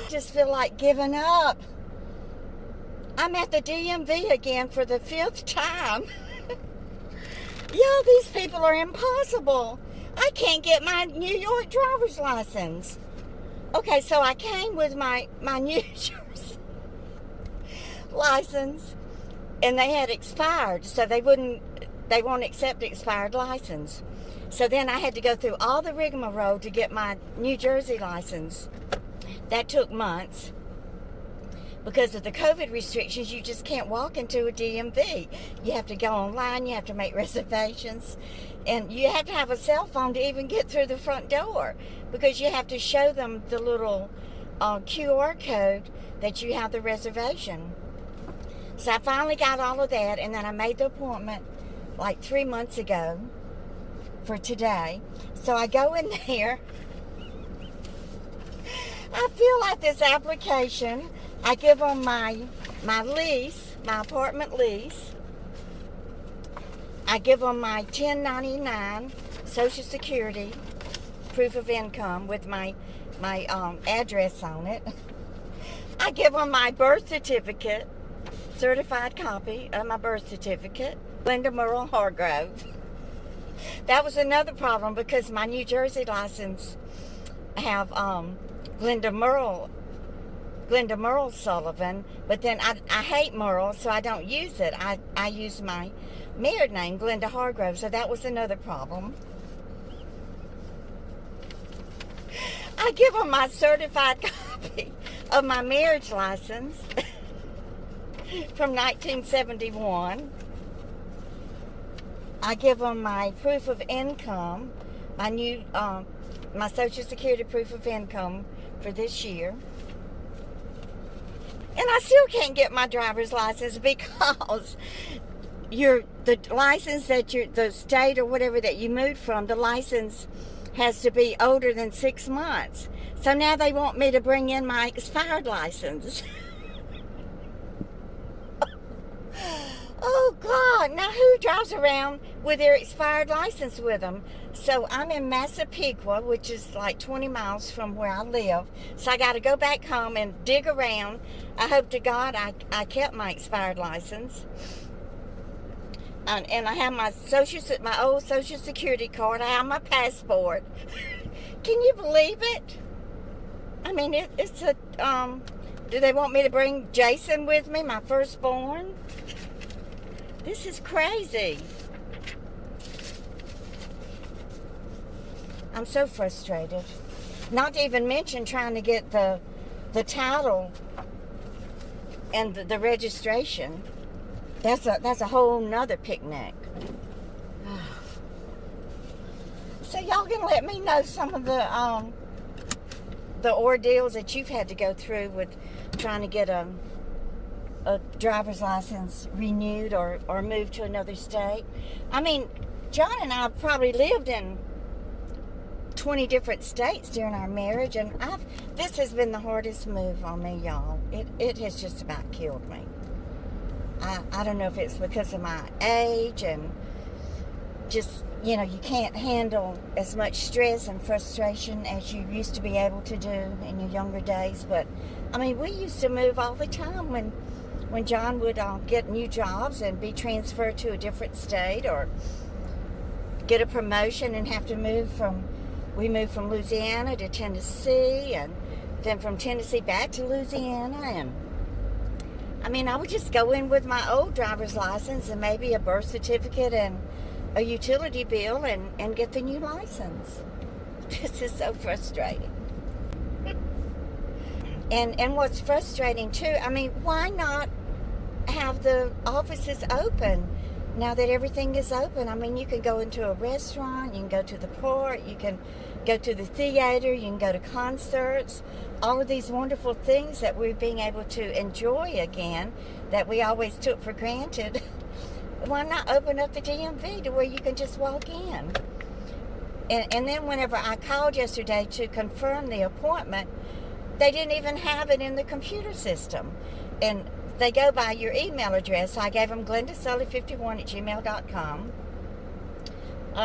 just feel like giving up. I'm at the DMV again for the 5th time. Yeah, these people are impossible. I can't get my New York driver's license. Okay, so I came with my New Jersey license, and they had expired, so they won't accept expired license. So then I had to go through all the rigmarole to get my New Jersey license. That took months. Because of the COVID restrictions, you just can't walk into a DMV. You have to go online, you have to make reservations, and you have to have a cell phone to even get through the front door, because you have to show them the little QR code that you have the reservation. So I finally got all of that, and then I made the appointment like 3 months ago for today. So I go in there. I fill out this application. I give them my lease, my apartment lease. I give them my 1099 Social Security proof of income with my address on it. I give them my birth certificate, certified copy of my birth certificate, Glenda Merle Hargrove. That was another problem, because my New Jersey license have Glenda Merle Sullivan, but then I hate Merle, so I don't use it. I use my married name, Glenda Hargrove, so that was another problem. I give them my certified copy of my marriage license from 1971. I give them my proof of income, my Social Security proof of income for this year. And I still can't get my driver's license, because the license that the state or whatever that you moved from, the license has to be older than 6 months. So now they want me to bring in my expired license. Oh God, now who drives around with their expired license with them? So I'm in Massapequa, which is like 20 miles from where I live. So I got to go back home and dig around. I hope to God I kept my expired license. And I have my old Social Security card. I have my passport. Can you believe it? I mean, it's a, do they want me to bring Jason with me, my firstborn? This is crazy. I'm so frustrated. Not to even mention trying to get the title and the registration. That's a whole nother picnic. So y'all can let me know some of the ordeals that you've had to go through with trying to get a driver's license renewed or moved to another state. I mean, John and I probably lived in 20 different states during our marriage, and this has been the hardest move on me, y'all. It has just about killed me. I don't know if it's because of my age and just, you can't handle as much stress and frustration as you used to be able to do in your younger days. But, I mean, we used to move all the time when John would get new jobs and be transferred to a different state, or get a promotion and have to we moved from Louisiana to Tennessee, and then from Tennessee back to Louisiana. And I mean, I would just go in with my old driver's license and maybe a birth certificate and a utility bill and get the new license. This is so frustrating. And what's frustrating too, I mean, why not have the offices open now that everything is open? I mean, you can go into a restaurant, you can go to the port, you can go to the theater, you can go to concerts, all of these wonderful things that we're being able to enjoy again that we always took for granted. Why not open up the DMV to where you can just walk in? And then whenever I called yesterday to confirm the appointment, they didn't even have it in the computer system. And they go by your email address. So I gave them glendasully51@gmail.com.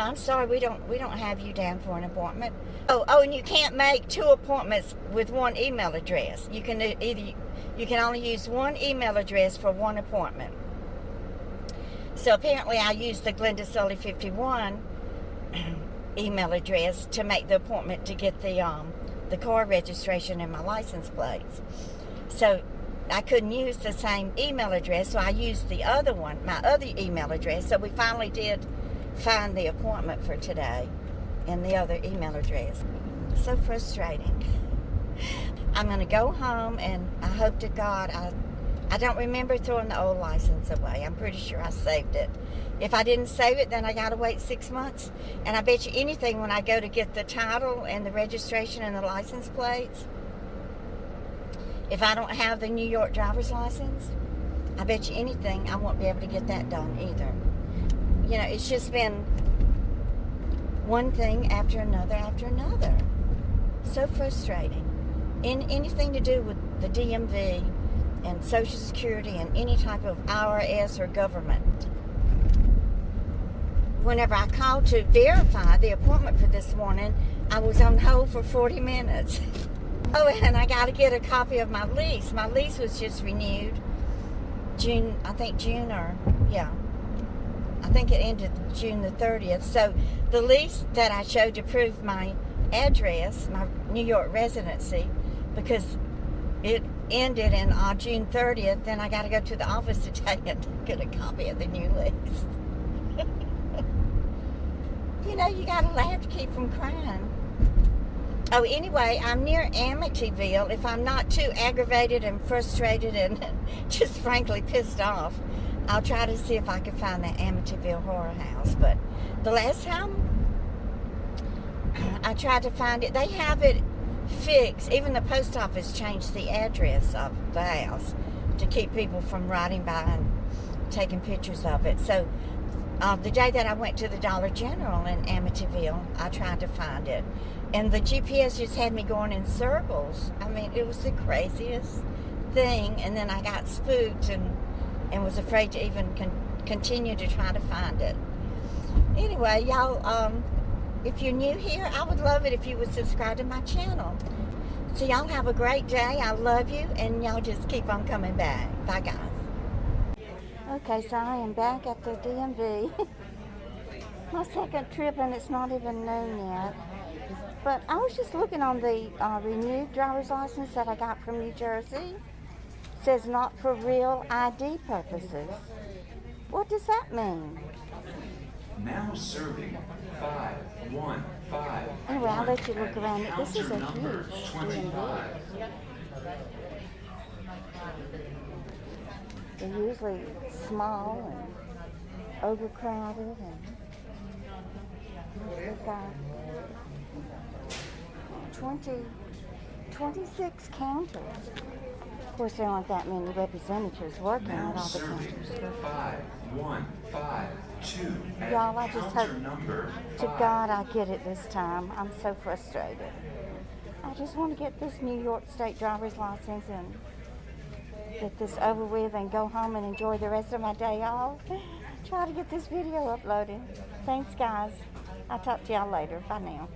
I'm sorry, we don't have you down for an appointment. Oh, and you can't make 2 appointments with one email address. You can only use one email address for one appointment. So apparently I used the Glenda Sully 51 email address to make the appointment to get the car registration and my license plates. So I couldn't use the same email address, so I used the other one, my other email address. So we finally did find the appointment for today in the other email address. So frustrating. I'm going to go home, and I hope to God I don't remember throwing the old license away. I'm pretty sure I saved it. If I didn't save it, then I got to wait 6 months. And I bet you anything, when I go to get the title and the registration and the license plates, if I don't have the New York driver's license, I bet you anything I won't be able to get that done either. You know, it's just been one thing after another after another. So frustrating. In anything to do with the DMV and Social Security and any type of IRS or government. Whenever I called to verify the appointment for this morning, I was on hold for 40 minutes. Oh, and I got to get a copy of my lease. My lease was just renewed I think it ended June the 30th. So the lease that I showed to prove my address, my New York residency, because it ended in June 30th, then I got to go to the office today and get a copy of the new lease. You know, you got to laugh to keep from crying. Oh, anyway, I'm near Amityville. If I'm not too aggravated and frustrated and just frankly pissed off, I'll try to see if I can find that Amityville horror house. But the last time I tried to find it, they have it fixed. Even the post office changed the address of the house to keep people from riding by and taking pictures of it. So the day that I went to the Dollar General in Amityville, I tried to find it. And the GPS just had me going in circles. I mean, it was the craziest thing. And then I got spooked and was afraid to even continue to try to find it. Anyway, y'all, if you're new here, I would love it if you would subscribe to my channel. So y'all have a great day. I love you, and y'all just keep on coming back. Bye, guys. Okay, so I am back at the DMV. My second trip, and it's not even noon yet. But I was just looking on the renewed driver's license that I got from New Jersey. It says not for real ID purposes. What does that mean? Now serving 515. Anyway, I'll let you look around it. This is a huge DMV. They're usually small and overcrowded, and we've got 26 counters. Of course, there aren't that many representatives working at all the counters. 5152. Y'all, I just hope to God I get it this time. I'm so frustrated. I just want to get this New York State driver's license and get this over with and go home and enjoy the rest of my day off. Try to get this video uploaded. Thanks, guys. I'll talk to y'all later. Bye now.